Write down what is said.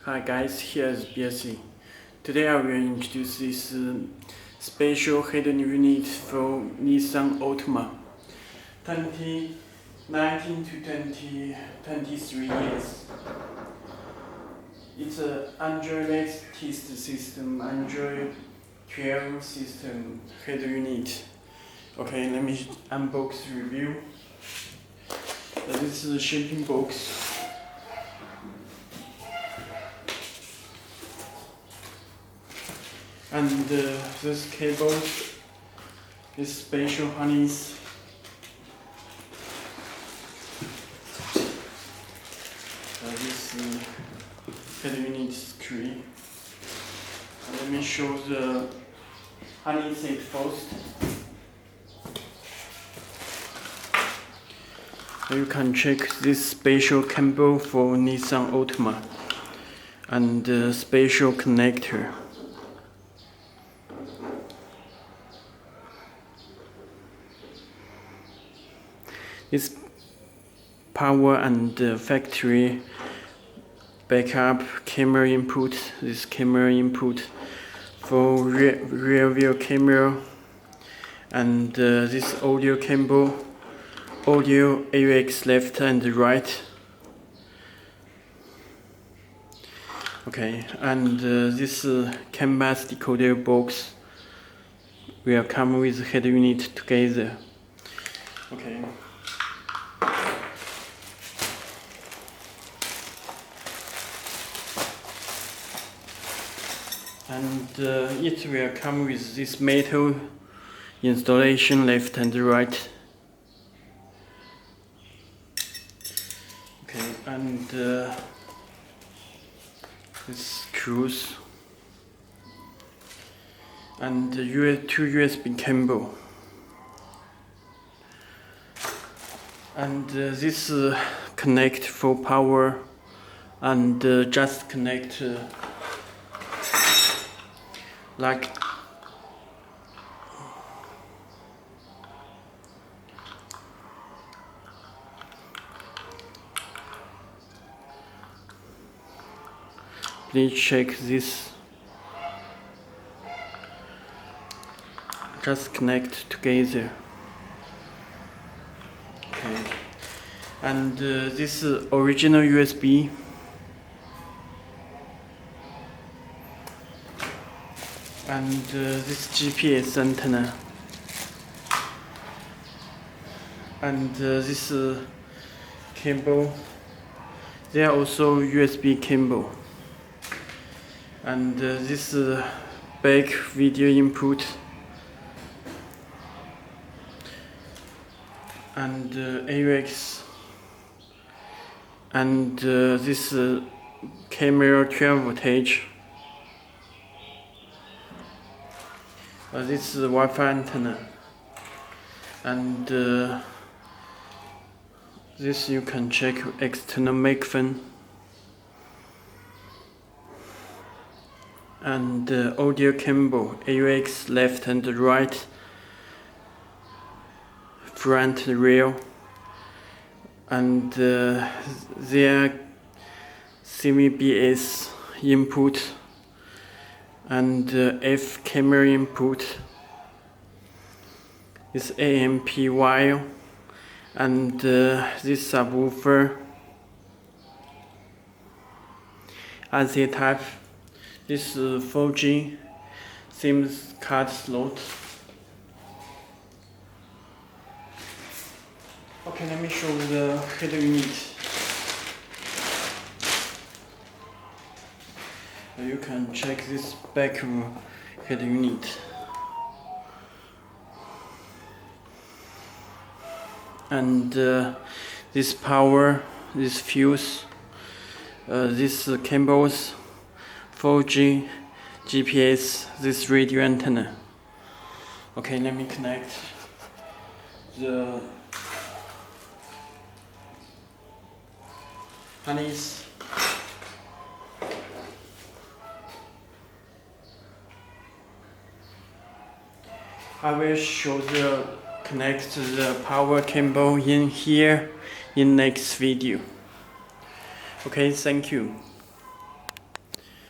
Hi guys, here's Belsee. Today I will introduce this special hidden unit for Nissan Altima 2019 to 2023 years. It's an Android latest system, Android 12 system hidden unit. Okay, let me unbox review. This is the shipping box. And this cable is special harness. This head unit screw. Let me show the harness it first. You can check this special cable for Nissan Altima and the special connector. This power and factory backup camera input. This camera input for rear view camera, and this audio cable, audio AUX left and right. Okay, and this canvas decoder box will come with head unit together. Okay. And it will come with this metal installation left and right. Okay, and this screws and two USB cable, and this connect for power, and just connect like please check this. Just connect together. Okay, and this original USB. And this GPS antenna, and this cable. They are also USB cable, and this back video input, and AUX, and this camera 12 voltage. This is the Wi-Fi antenna, and this you can check external microphone, and audio cable, AUX left and right, front, rear, and their CVBS input, and F camera input is AMP wire, and this subwoofer AC type. This 4G SIM card slot. Okay, let me show the head unit. You can check this back head unit, and this power, this fuse, these cables, 4G, GPS, this radio antenna. Okay, let me connect the harness. I will show connect the power cable in here in next video. Okay, thank you.